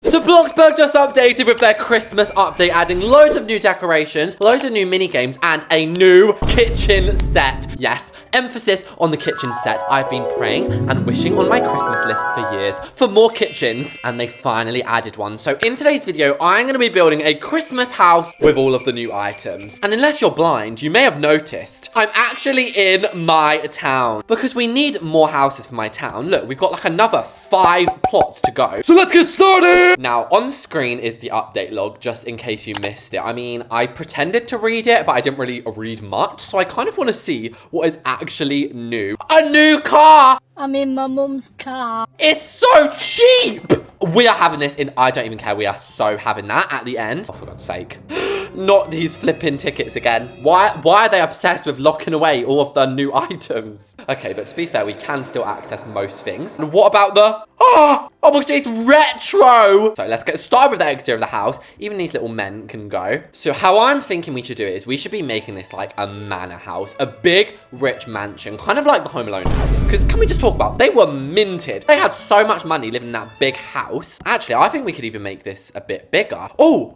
So BLOXBURG just updated with their Christmas update, adding loads of new decorations, loads of new mini games, and a new kitchen set. Yes, emphasis on the kitchen set. I've been praying and wishing on my Christmas list for years for more kitchens, and they finally added one. So in today's video, I'm going to be building a Christmas house with all of the new items. And unless you're blind, you may have noticed I'm actually in my town because we need more houses for my town. Look, we've got like another 5 plots to go. So let's get started. Now, on screen is the update log, just in case you missed it. I mean, I pretended to read it, but I didn't really read much. So I kind of want to see what is actually new. A new car! I'm in my mum's car. It's so cheap! We are having this in, I don't even care. We are so having that at the end. Oh, for God's sake. Not these flipping tickets again. Why are they obsessed with locking away all of the new items? Okay, but to be fair, we can still access most things. And what about the... Oh my gosh, it's retro! So let's get started with the exterior of the house. Even these little men can go. So how I'm thinking we should do it is we should be making this like a manor house. A big, rich mansion. Kind of like the Home Alone house. Because can we just talk about, they were minted. They had so much money living in that big house. Actually, I think we could even make this a bit bigger. Oh!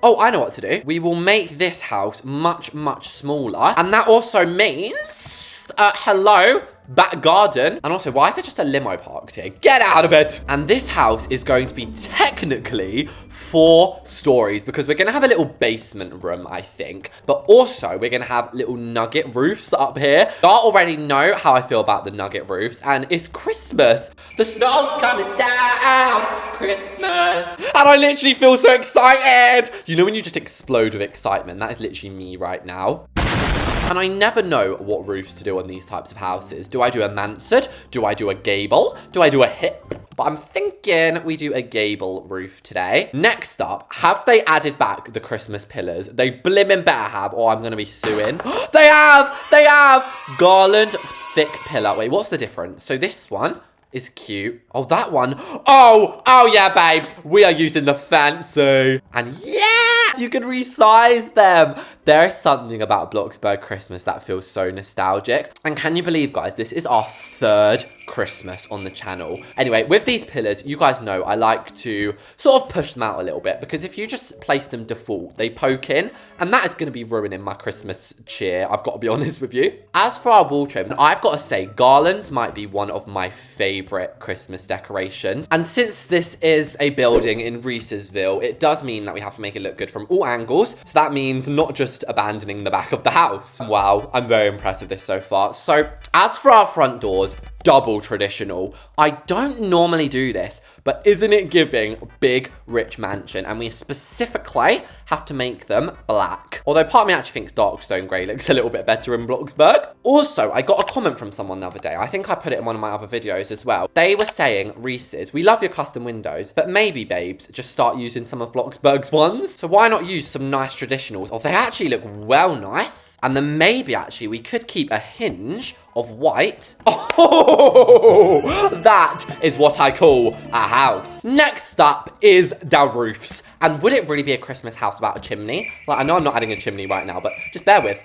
Oh, I know what to do. We will make this house much, much smaller. And that also means, hello, back garden. And also, why is there just a limo parked here? Get out of it. And this house is going to be technically 4 stories because we're going to have a little basement room, I think. But also, we're going to have little nugget roofs up here. You already know how I feel about the nugget roofs. And it's Christmas. The snow's coming down. Christmas. And I literally feel so excited. You know when you just explode with excitement? That is literally me right now. And I never know what roofs to do on these types of houses. Do I do a mansard? Do I do a gable? Do I do a hip? But I'm thinking we do a gable roof today. Next up, have they added back the Christmas pillars? They blimmin' better have, or I'm gonna be suing. They have! Garland thick pillar. Wait, what's the difference? So this one is cute. Oh, that one. Oh yeah, babes. We are using the fancy. And yes, you can resize them. There is something about BLOXBURG Christmas that feels so nostalgic. And can you believe, guys, this is our 3rd Christmas on the channel. Anyway, with these pillars, you guys know I like to sort of push them out a little bit because if you just place them default, they poke in and that is going to be ruining my Christmas cheer. I've got to be honest with you. As for our wall trim, I've got to say garlands might be one of my favorite Christmas decorations. And since this is a building in Reesesville, it does mean that we have to make it look good from all angles. So that means not just abandoning the back of the house. Wow, I'm very impressed with this so far. So as for our front doors, double traditional. I don't normally do this, but isn't it giving big, rich mansion? And we specifically have to make them black. Although part of me actually thinks dark stone grey looks a little bit better in BLOXBURG. Also, I got a comment from someone the other day. I think I put it in one of my other videos as well. They were saying, Reese's, we love your custom windows, but maybe, babes, just start using some of BLOXBURG's ones. So why not use some nice traditionals? Oh, they actually look well nice. And then maybe actually we could keep a hinge of white. Oh, that is what I call a house. Next up is the roofs. And would it really be a Christmas house without a chimney? Like, I know I'm not adding a chimney right now, but just bear with.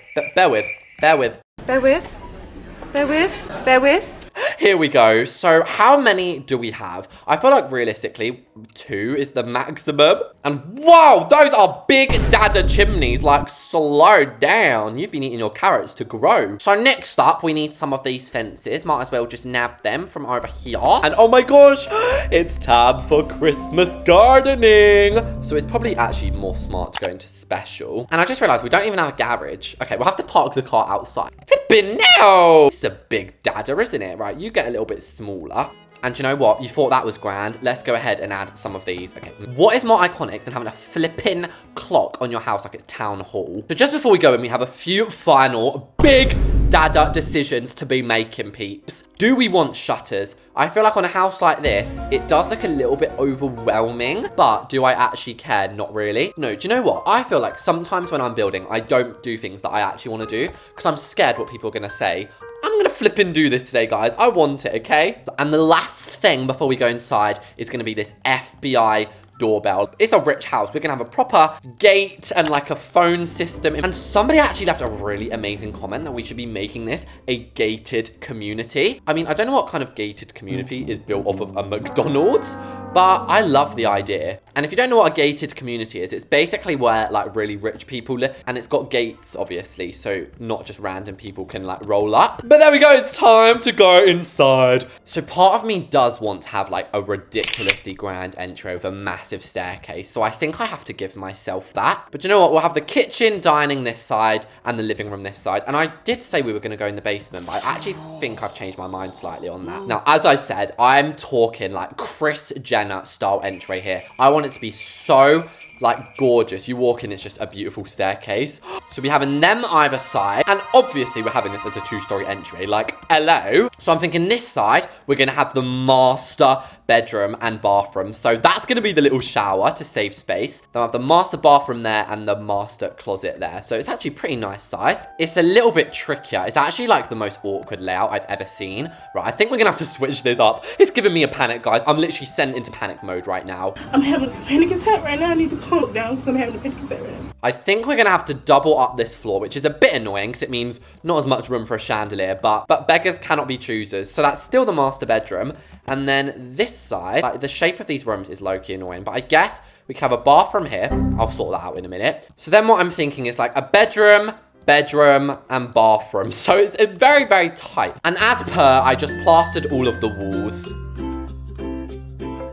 Here we go. So how many do we have? I feel like realistically, 2 is the maximum. And wow, those are big dada chimneys. Like, slow down. You've been eating your carrots to grow. So next up, we need some of these fences. Might as well just nab them from over here. And oh my gosh, it's time for Christmas gardening. So it's probably actually more smart to go into special. And I just realized we don't even have a garage. Okay, we'll have to park the car outside. Flippin' no! It's a big dada, isn't it? Right, you get a little bit smaller. And you know what? You thought that was grand. Let's go ahead and add some of these. Okay. What is more iconic than having a flipping clock on your house like it's town hall? So just before we go in, we have a few final big dada decisions to be making, peeps. Do we want shutters? I feel like on a house like this, it does look a little bit overwhelming, but do I actually care? Not really. No, do you know what? I feel like sometimes when I'm building, I don't do things that I actually want to do because I'm scared what people are going to say. I'm gonna flip and do this today, guys. I want it, okay? And the last thing before we go inside is gonna be this FBI doorbell. It's a rich house. We're gonna have a proper gate and like a phone system. And somebody actually left a really amazing comment that we should be making this a gated community. I mean, I don't know what kind of gated community is built off of a McDonald's, but I love the idea. And if you don't know what a gated community is, it's basically where like really rich people live, and it's got gates, obviously, so not just random people can like roll up. But there we go, it's time to go inside. So part of me does want to have like a ridiculously grand entry with a massive staircase, so I think I have to give myself that. But you know what, we'll have the kitchen, dining this side, and the living room this side. And I did say we were gonna go in the basement, but I actually think I've changed my mind slightly on that. Now, as I said, I'm talking like Kris Jenner style entry here. I want it to be so like gorgeous. You walk in, it's just a beautiful staircase. So we're having them either side, and obviously we're having this as a 2-story entry, like hello. So I'm thinking this side, we're gonna have the master bedroom and bathroom. So that's gonna be the little shower to save space. Then I have the master bathroom there and the master closet there. So it's actually pretty nice sized. It's a little bit trickier. It's actually like the most awkward layout I've ever seen. Right, I think we're gonna have to switch this up. It's giving me a panic, guys. I'm literally sent into panic mode right now. I'm having a panic attack right now. I need to calm down because I'm having a panic attack right now. I think we're gonna have to double up this floor, which is a bit annoying because it means not as much room for a chandelier, but beggars cannot be choosers. So that's still the master bedroom. And then this side, like the shape of these rooms is low-key annoying, but I guess we can have a bathroom here. I'll sort that out in a minute. So then what I'm thinking is like a bedroom, and bathroom. So it's very, very tight. And as per, I just plastered all of the walls.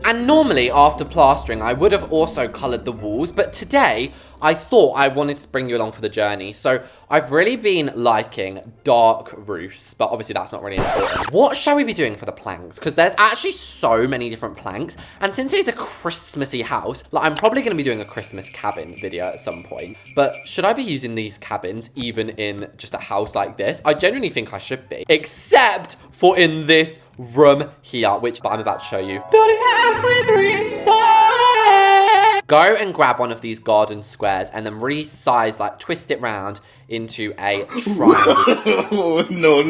And normally after plastering, I would have also colored the walls, but today I thought I wanted to bring you along for the journey. So I've really been liking dark roofs, but obviously that's not really important. What shall we be doing for the planks? Because there's actually so many different planks. And since it's a Christmassy house, like I'm probably going to be doing a Christmas cabin video at some point. But should I be using these cabins even in just a house like this? I genuinely think I should be. Except for in this room here, which I'm about to show you. Building house with recycle. Go and grab one of these garden squares and then resize, like twist it round into a triangle. No.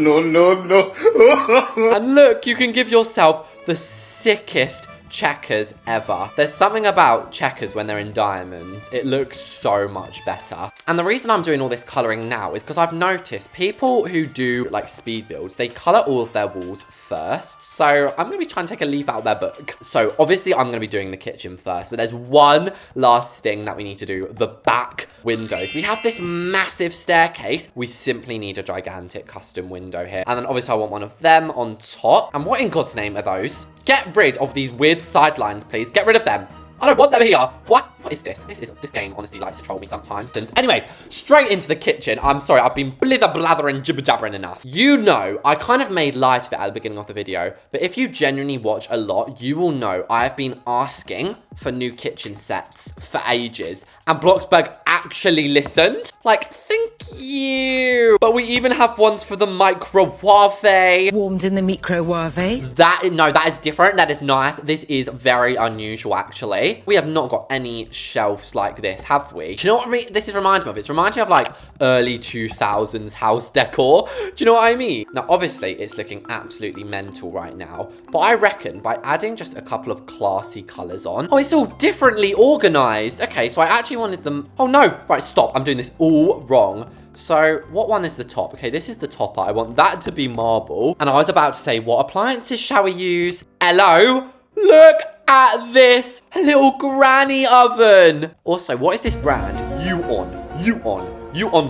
And look, you can give yourself the sickest checkers ever. There's something about checkers when they're in diamonds. It looks so much better. And the reason I'm doing all this coloring now is because I've noticed people who do like speed builds, they color all of their walls first. So I'm gonna be trying to take a leaf out of their book. So obviously I'm gonna be doing the kitchen first, but there's one last thing that we need to do, the back windows. We have this massive staircase. We simply need a gigantic custom window here. And then obviously I want one of them on top. And what in God's name are those? Get rid of these weird sidelines, please. Get rid of them. I don't want them here. What is this? This game honestly likes to troll me sometimes. Anyway, straight into the kitchen. I'm sorry, I've been blathering, jibber jabbering enough. You know, I kind of made light of it at the beginning of the video, but if you genuinely watch a lot, you will know I have been asking for new kitchen sets for ages, and Bloxburg actually listened. Like, thank you. But we even have ones for the microwave. Warmed in the microwave. That is different. That is nice. This is very unusual, actually. We have not got any shelves like this, have we? Do you know what this is reminding me of? It's reminding me of like early 2000s house decor. Do you know what I mean? Now, obviously, it's looking absolutely mental right now, but I reckon by adding just a couple of classy colors on. Oh, it's all differently organized. Okay, so I actually wanted them. Oh no, right, stop. I'm doing this all wrong. So what one is the top? Okay, this is the topper. I want that to be marble. And I was about to say, what appliances shall we use? Hello? Look at this little granny oven. Also, what is this brand? You on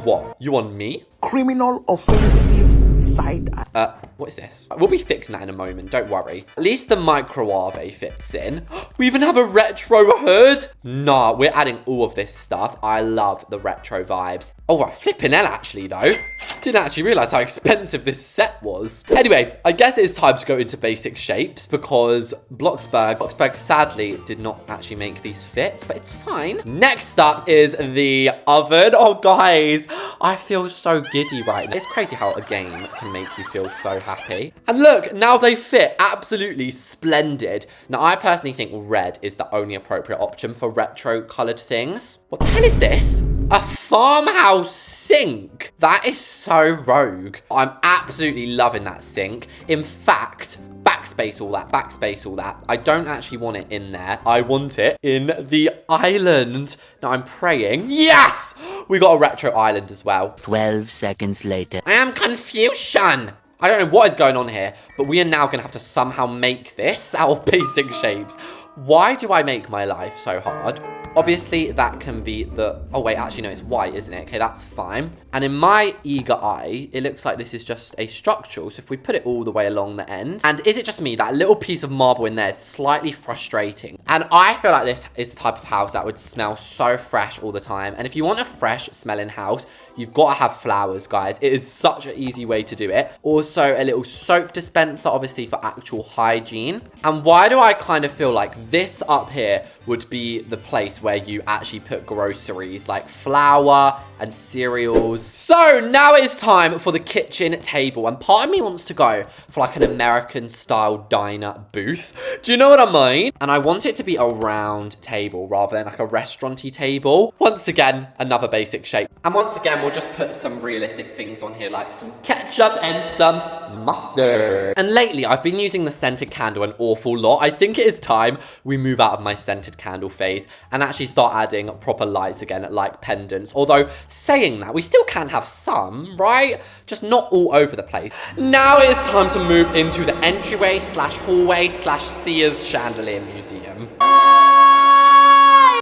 what? You on me? Criminal offensive side eye. What is this? We'll be fixing that in a moment, don't worry. At least the microwave fits in. We even have a retro hood. Nah, we're adding all of this stuff. I love the retro vibes. Oh, right, flipping hell actually though. Didn't actually realize how expensive this set was. Anyway, I guess it is time to go into basic shapes because Bloxburg sadly did not actually make these fit, but it's fine. Next up is the oven. Oh guys, I feel so giddy right now. It's crazy how a game can make you feel so happy. And look, now they fit absolutely splendid. Now I personally think red is the only appropriate option for retro colored things. What the hell is this? A farmhouse sink. That is so rogue. I'm absolutely loving that sink. In fact, Backspace all that, backspace all that. I don't actually want it in there. I want it in the island. Now I'm praying. Yes! We got a retro island as well. 12 seconds later. I am confusion. I don't know what is going on here, but we are now going to have to somehow make this out of basic shapes. Why do I make my life so hard? Obviously, that can be the... Oh, wait, actually, no, it's white, isn't it? Okay, that's fine. And in my eager eye, it looks like this is just a structural. So if we put it all the way along the end... And is it just me? That little piece of marble in there is slightly frustrating. And I feel like this is the type of house that would smell so fresh all the time. And if you want a fresh smelling house, you've got to have flowers, guys. It is such an easy way to do it. Also, a little soap dispenser, obviously, for actual hygiene. And why do I kind of feel like this up here would be the place where you actually put groceries like flour and cereals? So now it is time for the kitchen table, and part of me wants to go for like an American style diner booth. Do you know what I mean? And I want it to be a round table rather than like a restauranty table. Once again, another basic shape. And once again, we'll just put some realistic things on here like some ketchup and some mustard. And lately, I've been using the scented candle an awful lot. I think it is time we move out of my scented candle phase and actually start adding proper lights again, like pendants. Although saying that, we still can have some, right? Just not all over the place. Now it is time to move into the entryway slash hallway slash Sears chandelier museum.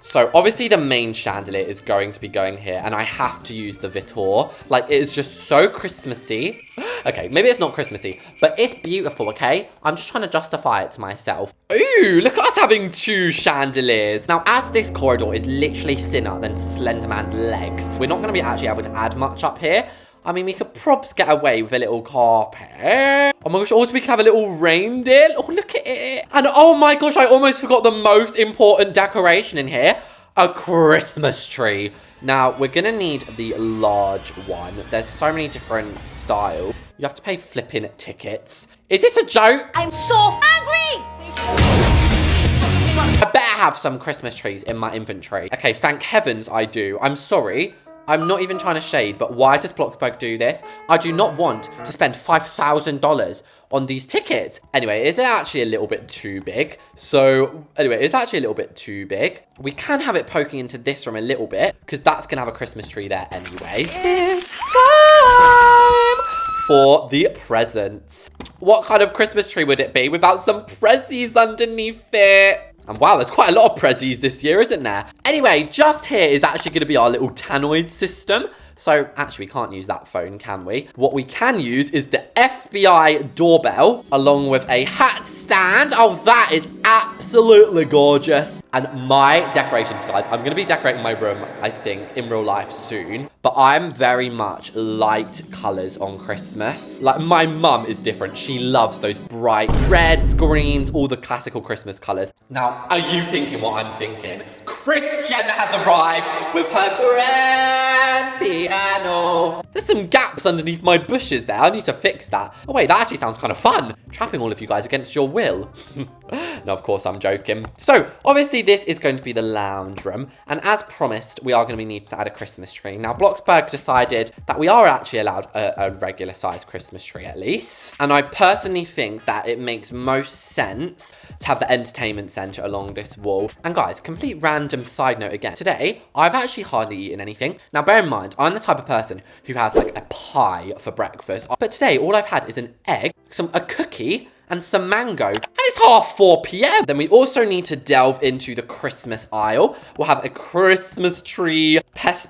So obviously the main chandelier is going to be going here, and I have to use the Vitor. Like, it is just so Christmassy. Okay, maybe it's not Christmassy, but it's beautiful, okay? I'm just trying to justify it to myself. Ooh, look at us having 2 chandeliers. Now, as this corridor is literally thinner than Slenderman's legs, we're not going to be actually able to add much up here. I mean, we could probs get away with a little carpet. Oh my gosh, also we could have a little reindeer. Oh, look at it. And oh my gosh, I almost forgot the most important decoration in here. A Christmas tree. Now, we're going to need the large one. There's so many different styles. You have to pay flipping tickets. Is this a joke? I'm so angry! I better have some Christmas trees in my inventory. Okay, thank heavens I do. I'm sorry. I'm not even trying to shade, but why does Bloxburg do this? I do not want to spend $5,000 on these tickets. Anyway, it's actually a little bit too big. So anyway, it's actually a little bit too big. We can have it poking into this room a little bit because that's going to have a Christmas tree there anyway. It's time for the presents. What kind of Christmas tree would it be without some prezzies underneath it? And wow, there's quite a lot of prezzies this year, isn't there? Anyway, just here is actually going to be our little tannoid system. So actually, we can't use that phone, can we? What we can use is the FBI doorbell along with a hat stand. Oh, that is absolutely gorgeous. And my decorations, guys. I'm going to be decorating my room, I think, in real life soon. But I'm very much light colors on Christmas. Like, my mum is different. She loves those bright reds, greens, all the classical Christmas colors. Now, are you thinking what I'm thinking? Kris Jenner has arrived with her grand piano. There's some gaps underneath my bushes there. I need to fix that. Oh wait, that actually sounds kind of fun. Trapping all of you guys against your will. No, of course I'm joking. So, obviously this is going to be the lounge room. And as promised, we are going to need to add a Christmas tree. Now, Bloxburg decided that we are actually allowed a regular sized Christmas tree at least. And I personally think that it makes most sense to have the entertainment center along this wall. And guys, complete random side note again. Today, I've actually hardly eaten anything. Now, bear in mind, I'm the type of person who has like a pie for breakfast. But today, all I've had is an egg, a cookie, and some mango. And it's 4:30 p.m. Then we also need to delve into the Christmas aisle. We'll have a Christmas tree,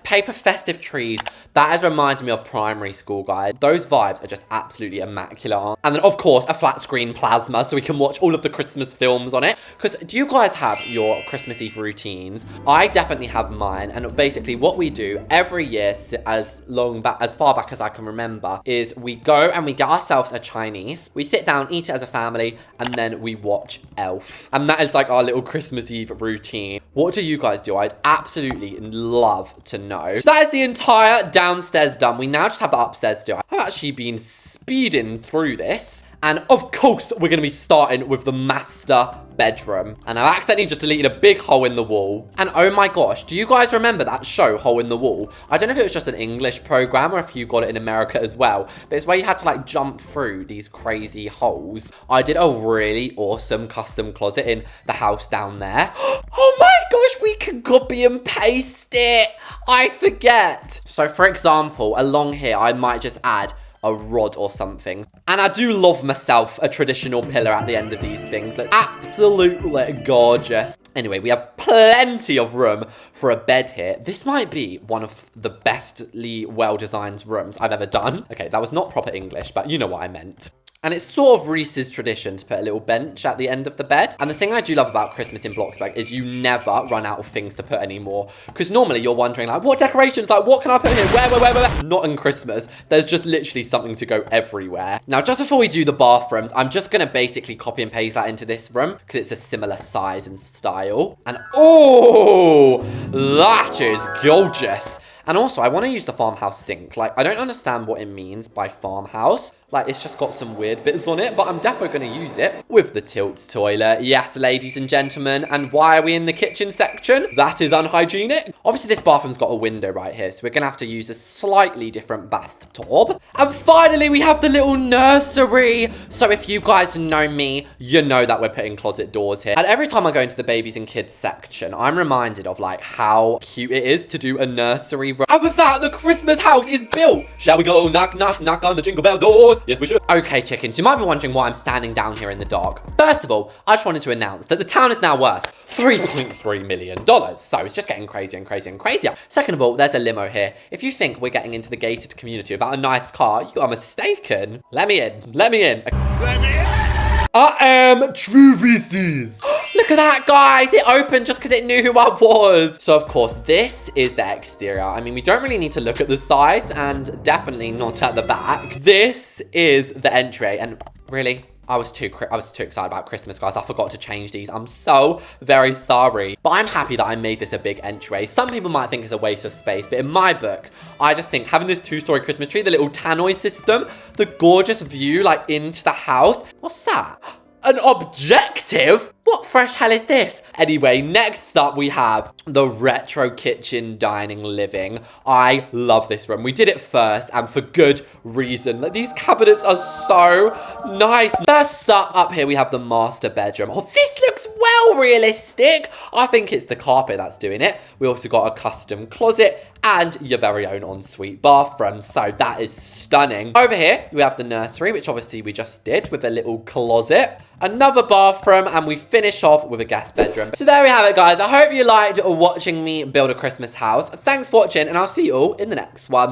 paper festive trees. That has reminded me of primary school, guys. Those vibes are just absolutely immaculate. And then, of course, a flat screen plasma so we can watch all of the Christmas films on it. Because do you guys have your Christmas Eve routines? I definitely have mine. And basically what we do every year, as far back as I can remember, is we go and we get ourselves a Chinese. We sit down, eat it as a family, and then we watch Elf. And that is like our little Christmas Eve routine. What do you guys do? I'd absolutely love to know. So that is the entire downstairs done. We now just have the upstairs to do. I've actually been speeding through this. And of course, we're going to be starting with the master bedroom. And I've accidentally just deleted a big hole in the wall. And oh my gosh, do you guys remember that show, Hole in the Wall? I don't know if it was just an English program or if you got it in America as well. But it's where you had to like jump through these crazy holes. I did a really awesome custom closet in the house down there. Oh my gosh, we can copy and paste it. I forget. So for example, along here, I might just add a rod or something. And I do love myself a traditional pillar at the end of these things. Looks absolutely gorgeous. Anyway, we have plenty of room for a bed here. This might be one of the bestly well-designed rooms I've ever done. Okay, that was not proper English, but you know what I meant. And it's sort of Reese's tradition to put a little bench at the end of the bed. And the thing I do love about Christmas in BLOXBURG is you never run out of things to put anymore. Because normally you're wondering, like, what decorations? Like, what can I put here? Where? Not in Christmas. There's just literally something to go everywhere. Now, just before we do the bathrooms, I'm just going to basically copy and paste that into this room because it's a similar size and style. And, oh, that is gorgeous. And also, I want to use the farmhouse sink. Like, I don't understand what it means by farmhouse. Like, it's just got some weird bits on it, but I'm definitely going to use it with the tilt toilet. Yes, ladies and gentlemen. And why are we in the kitchen section? That is unhygienic. Obviously, this bathroom's got a window right here, so we're going to have to use a slightly different bathtub. And finally, we have the little nursery. So if you guys know me, you know that we're putting closet doors here. And every time I go into the babies and kids section, I'm reminded of, like, how cute it is to do a nursery. And with that, the Christmas house is built. Shall we go knock, knock, knock on the jingle bell doors? Yes, we should. Okay, chickens, you might be wondering why I'm standing down here in the dark. First of all, I just wanted to announce that the town is now worth $3.3 million. So it's just getting crazier and crazier and crazier. Second of all, there's a limo here. If you think we're getting into the gated community without a nice car, you are mistaken. Let me in. Let me in. Let me in. I am true Reese's. Look at that, guys. It opened just because it knew who I was. So, of course, this is the exterior. I mean, we don't really need to look at the sides and definitely not at the back. This is the entry. And really, I was too excited about Christmas, guys. I forgot to change these. I'm so very sorry. But I'm happy that I made this a big entryway. Some people might think it's a waste of space, but in my books, I just think having this 2-story Christmas tree, the little tannoy system, the gorgeous view, like, into the house. What's that? An objective? What fresh hell is this? Anyway, next up we have the retro kitchen dining living. I love this room. We did it first and for good reason. Like, these cabinets are so nice. First up here we have the master bedroom. Oh, this looks well realistic. I think it's the carpet that's doing it. We also got a custom closet and your very own ensuite bathroom. So that is stunning. Over here, we have the nursery, which obviously we just did with a little closet. Another bathroom, and we finish off with a guest bedroom. So there we have it, guys. I hope you liked watching me build a Christmas house. Thanks for watching, and I'll see you all in the next one.